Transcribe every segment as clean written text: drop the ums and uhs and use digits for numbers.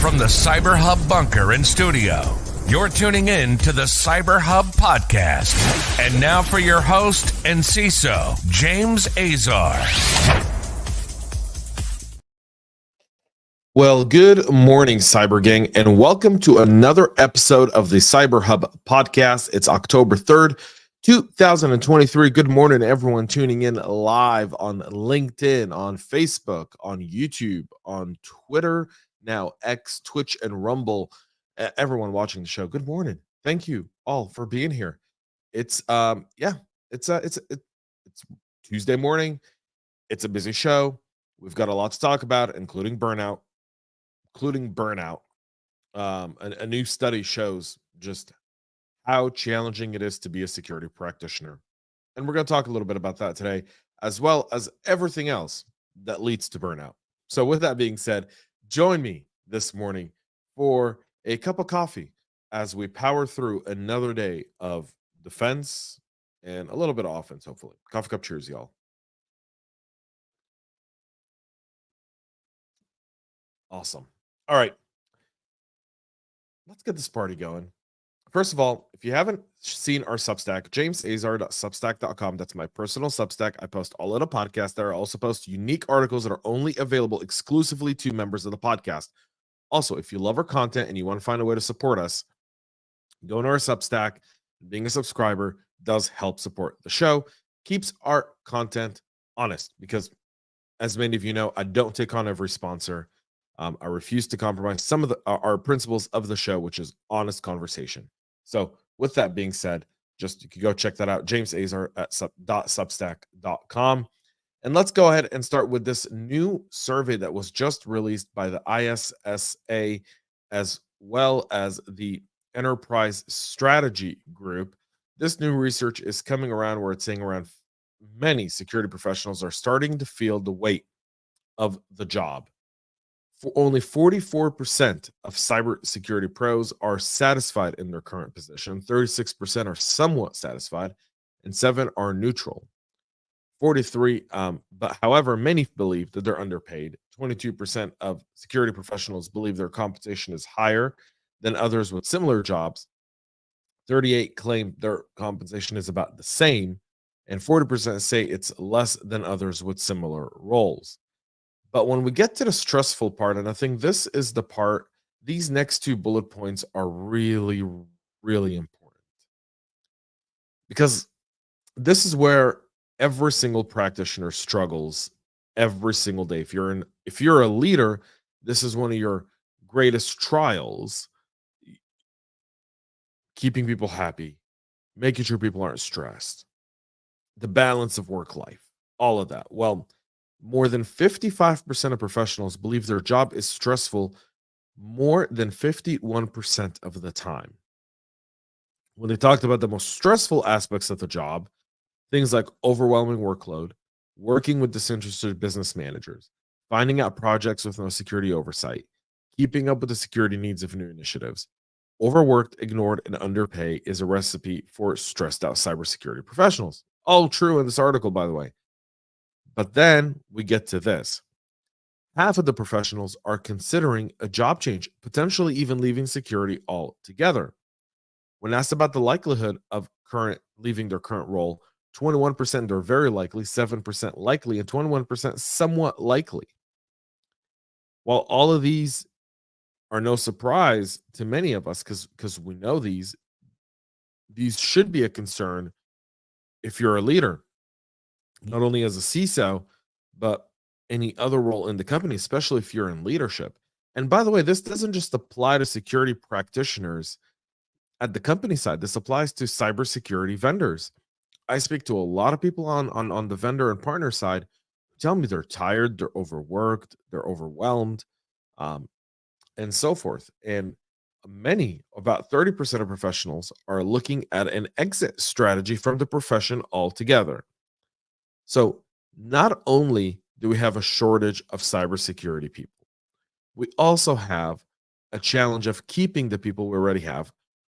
From the CyberHub bunker and studio, you're tuning in to the CyberHub Podcast. And now for your host and CISO, James Azar. Well, good morning, Cyber Gang, and welcome to another episode of the CyberHub Podcast. It's October 3rd, 2023. Good morning, everyone tuning in live on LinkedIn, on Facebook, on YouTube, on Twitter, now X, Twitch, and Rumble. Everyone watching the show, good morning. Thank you all for being here. It's Tuesday morning. It's a busy show. We've got a lot to talk about, including burnout. A new study shows just how challenging it is to be a security practitioner. And we're going to talk a little bit about that today, as well as everything else that leads to burnout. So with that being said, join me this morning for a cup of coffee as we power through another day of defense and a little bit of offense, hopefully. Coffee cup cheers, y'all. Awesome. All right. Let's get this party going. First of all, if you haven't seen our Substack, jamesazar.substack.com, that's my personal Substack. I post all of the podcasts there. I also post unique articles that are only available exclusively to members of the podcast. Also, if you love our content and you want to find a way to support us, go to our Substack. Being a subscriber does help support the show, keeps our content honest, because as many of you know, I don't take on every sponsor. I refuse to compromise some of our principles of the show, which is honest conversation. So with that being said, just you can go check that out, jamesazar at substack.com. And let's go ahead and start with this new survey that was just released by the ISSA, as well as the Enterprise Strategy Group. This new research is coming around where it's saying around many security professionals are starting to feel the weight of the job. For only 44% of cybersecurity pros are satisfied in their current position, 36% are somewhat satisfied, and 7% are neutral. 43, but however, many believe that they're underpaid. 22% of security professionals believe their compensation is higher than others with similar jobs. 38 claim their compensation is about the same, and 40% say it's less than others with similar roles. But when we get to the stressful part, and I think this is the part, these next two bullet points are really, really important, because this is where every single practitioner struggles every single day. If you're a leader, this is one of your greatest trials. Keeping people happy, making sure people aren't stressed, the balance of work life, all of that. Well, more than 55% of professionals believe their job is stressful more than 51% of the time. When they talked about the most stressful aspects of the job, things like overwhelming workload, working with disinterested business managers, finding out projects with no security oversight, keeping up with the security needs of new initiatives, overworked, ignored, and underpay is a recipe for stressed out cybersecurity professionals. All true in this article, by the way. But then we get to this. Half of the professionals are considering a job change, potentially even leaving security altogether. When asked about the likelihood of leaving their current role, 21% are very likely, 7% likely, and 21% somewhat likely. While all of these are no surprise to many of us, because we know these should be a concern if you're a leader, not only as a CISO, but any other role in the company, especially if you're in leadership. And by the way, this doesn't just apply to security practitioners at the company side. This applies to cybersecurity vendors. I speak to a lot of people on the vendor and partner side who tell me they're tired, they're overworked, they're overwhelmed, and so forth. And about 30% of professionals are looking at an exit strategy from the profession altogether. So not only do we have a shortage of cybersecurity people, we also have a challenge of keeping the people we already have.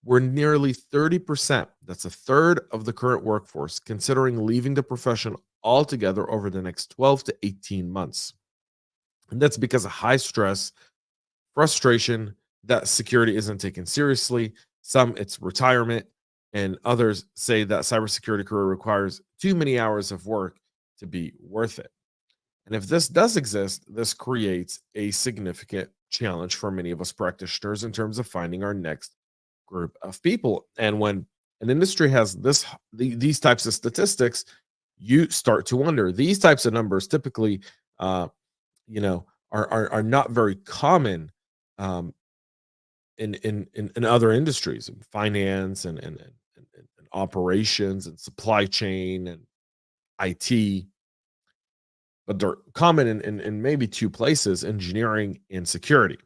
We're nearly 30%, that's a third of the current workforce, considering leaving the profession altogether over the next 12 to 18 months. And that's because of high stress, frustration that security isn't taken seriously. Some it's retirement, and others say that cybersecurity career requires too many hours of work to be worth it. And if this does exist, this creates a significant challenge for many of us practitioners in terms of finding our next group of people. And when an industry has these types of statistics, you start to wonder. These types of numbers typically, uh, are not very common um, in other industries, in finance and operations and supply chain and IT, but they're common in maybe two places: engineering and security.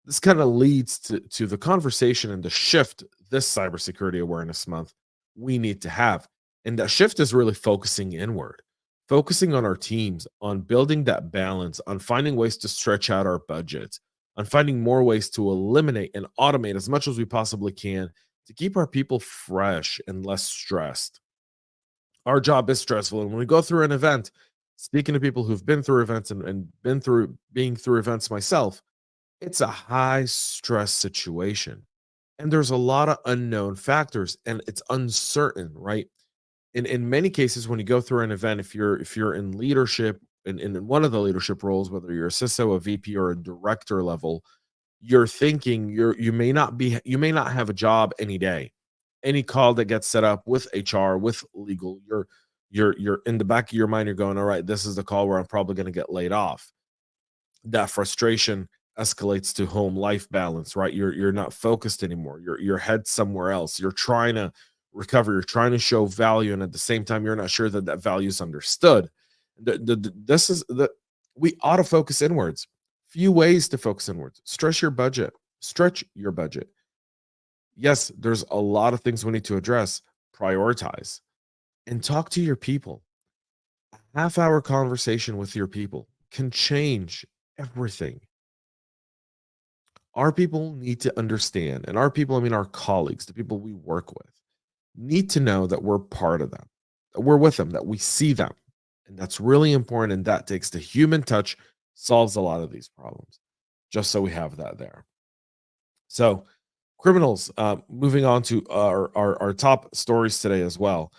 This kind of leads to the conversation and the shift this Cybersecurity Awareness Month we need to have. And that shift is really focusing inward, focusing on our teams, on building that balance, on finding ways to stretch out our budgets, on finding more ways to eliminate and automate as much as we possibly can to keep our people fresh and less stressed. Our job is stressful. And when we go through an event, speaking to people who've been through events and been through being through events myself, it's a high stress situation. And there's a lot of unknown factors and it's uncertain, right? In many cases, when you go through an event, if you're in leadership in one of the leadership roles, whether you're a CISO, a VP, or a director level, you're thinking you may not have a job any day. Any call that gets set up with HR, with legal, you're in the back of your mind, you're going, all right, this is the call where I'm probably going to get laid off. That frustration escalates to home life balance, right? You're not focused anymore. Your head's somewhere else. You're trying to recover, you're trying to show value, and at the same time you're not sure that that value is understood. This is the We ought to focus inwards. Few ways to focus inwards. Stretch your budget. Stretch your budget. Yes, there's a lot of things we need to address. Prioritize and talk to your people. A half-hour conversation with your people can change everything. Our people need to understand, and our people, I mean our colleagues, the people we work with, need to know that we're part of them, that we're with them, that we see them. And that's really important. And that takes the human touch, solves a lot of these problems, just so we have that there. So, criminals, moving on to our top stories today as well.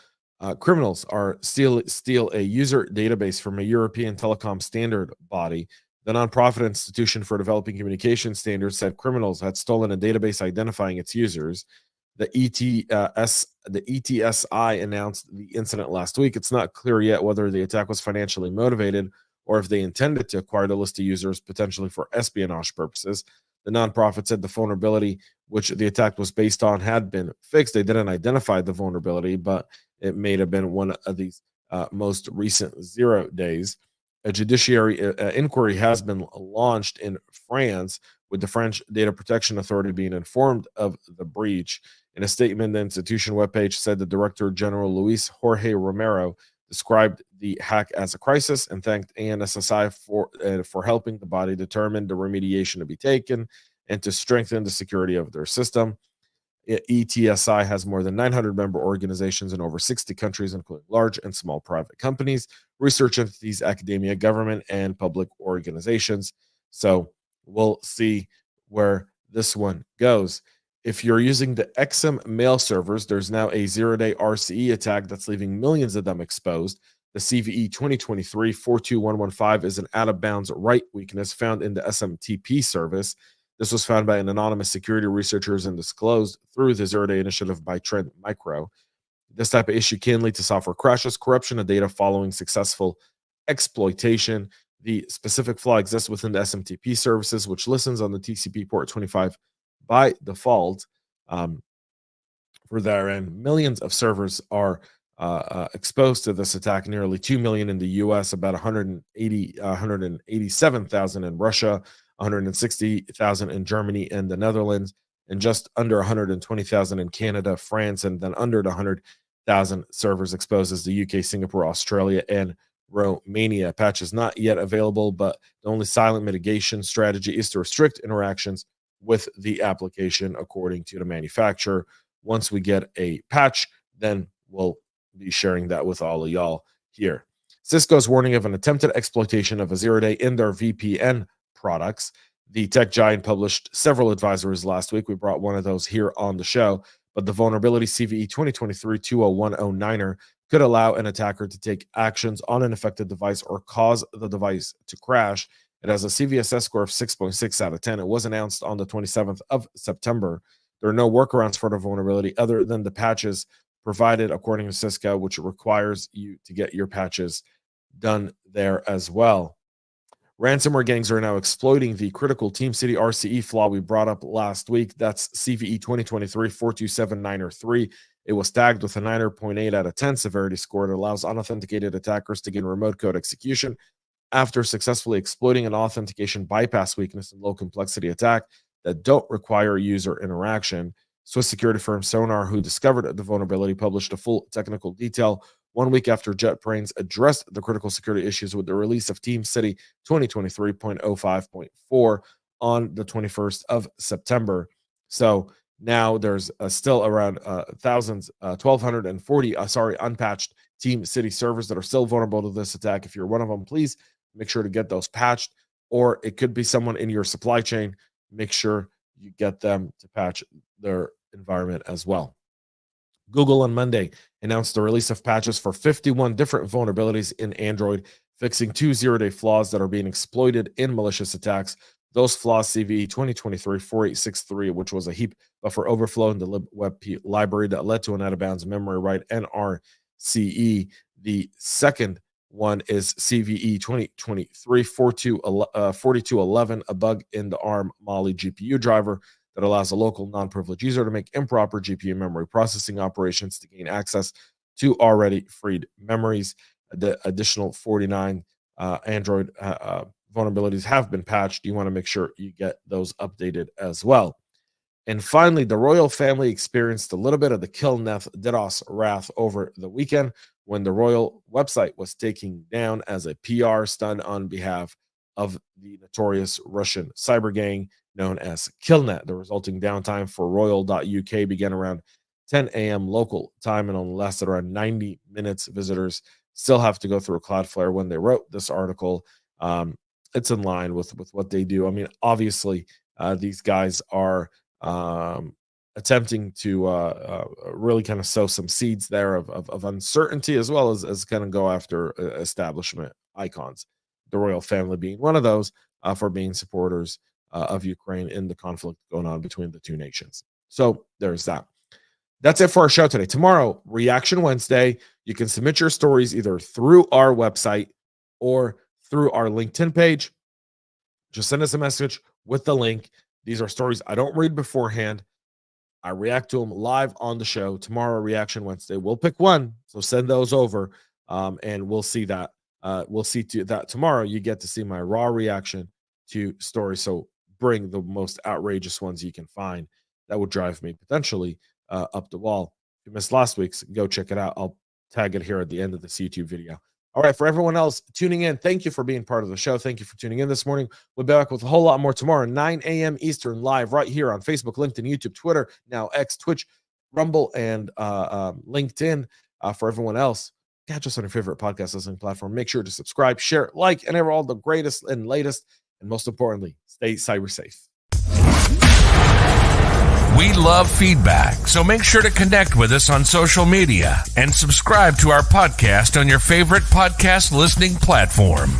Criminals are steal a user database from a European telecom standard body. The nonprofit Institution for Developing Communication Standards said criminals had stolen a database identifying its users. The ETSI announced the incident last week. It's not clear yet whether the attack was financially motivated or if they intended to acquire the list of users potentially for espionage purposes. The nonprofit said the vulnerability which the attack was based on had been fixed. They didn't identify the vulnerability, but it may have been one of these most recent 0 days. A judiciary inquiry has been launched in France, with the French Data Protection Authority being informed of the breach. In a statement, the institution webpage said the Director General Luis Jorge Romero described the hack as a crisis and thanked ANSSI for helping the body determine the remediation to be taken and to strengthen the security of their system. ETSI has more than 900 member organizations in over 60 countries, including large and small private companies, research entities, academia, government, and public organizations. So we'll see where this one goes. If you're using the Exim mail servers, there's now a zero-day RCE attack that's leaving millions of them exposed. The CVE 2023-42115 is an out-of-bounds write weakness found in the SMTP service. This was found by an anonymous security researchers and disclosed through the Zero-Day initiative by Trend Micro. This type of issue can lead to software crashes, corruption of data following successful exploitation. The specific flaw exists within the SMTP services, which listens on the TCP port 25 by default. For their end, millions of servers are exposed to this attack. Nearly 2 million in the US, about 187,000 in Russia, 160,000 in Germany and the Netherlands, and just under 120,000 in Canada, France, and then under 100,000 servers exposed as the UK, Singapore, Australia, and Romania. Patch is not yet available, but the only silent mitigation strategy is to restrict interactions with the application, according to the manufacturer. Once we get a patch, then we'll be sharing that with all of y'all here. Cisco's warning of an attempted exploitation of a zero-day in their VPN products. The tech giant published several advisories last week. We brought one of those here on the show, but the vulnerability CVE 2023-20109er could allow an attacker to take actions on an affected device or cause the device to crash. It has a CVSS score of 6.6 out of 10. It was announced on the 27th of September. There are no workarounds for the vulnerability other than the patches provided according to Cisco, which requires you to get your patches done there as well. Ransomware gangs are now exploiting the critical TeamCity RCE flaw we brought up last week. That's CVE 2023-427-903. It was tagged with a 9.8 out of 10 severity score. It allows unauthenticated attackers to gain remote code execution after successfully exploiting an authentication bypass weakness in low complexity attack that don't require user interaction. Swiss security firm Sonar, who discovered the vulnerability, published a full technical detail 1 week after JetBrains addressed the critical security issues with the release of TeamCity 2023.05.4 on the 21st of September. So now there's still around 1,240 unpatched TeamCity servers that are still vulnerable to this attack. If you're one of them, please make sure to get those patched, or it could be someone in your supply chain. Make sure you get them to patch their environment as well. Google on Monday announced the release of patches for 51 different vulnerabilities in Android, fixing 2 zero-day flaws that are being exploited in malicious attacks. Those flaws CVE 2023-4863, which was a heap buffer overflow in the libweb library that led to an out-of-bounds memory write NRCE. The second one is CVE 2023-4211, a bug in the ARM Mali GPU driver that allows a local non-privileged user to make improper GPU memory processing operations to gain access to already freed memories. The additional 49 Android vulnerabilities have been patched. You want to make sure you get those updated as well. And finally, the royal family experienced a little bit of the Killnet DDoS wrath over the weekend when the royal website was taken down as a PR stunt on behalf of the notorious Russian cyber gang known as Killnet. The resulting downtime for royal.uk began around 10 a.m. local time and only lasted around 90 minutes. Visitors still have to go through Cloudflare when they wrote this article. It's in line with what they do. I mean, obviously, these guys are attempting to really kind of sow some seeds there of uncertainty, as well as kind of go after establishment icons. The royal family being one of those for being supporters of Ukraine in the conflict going on between the two nations. So there's that. That's it for our show today. Tomorrow, Reaction Wednesday. You can submit your stories either through our website or through our LinkedIn page. Just send us a message with the link. These are stories I don't read beforehand. I react to them live on the show. Tomorrow, Reaction Wednesday. We'll pick one, so send those over, and we'll see that. We'll see to that tomorrow. You get to see my raw reaction to stories. So bring the most outrageous ones you can find. That would drive me potentially up the wall. If you missed last week's, go check it out. I'll tag it here at the end of this YouTube video. All right, for everyone else tuning in, thank you for being part of the show. Thank you for tuning in this morning. We'll be back with a whole lot more tomorrow, 9 a.m. Eastern, live right here on Facebook, LinkedIn, YouTube, Twitter, now X, Twitch, Rumble, and LinkedIn. For everyone else, catch us on your favorite podcast listening platform. Make sure to subscribe, share, like, and ever all the greatest and latest. And most importantly, stay cyber safe. We love feedback, so make sure to connect with us on social media and subscribe to our podcast on your favorite podcast listening platform.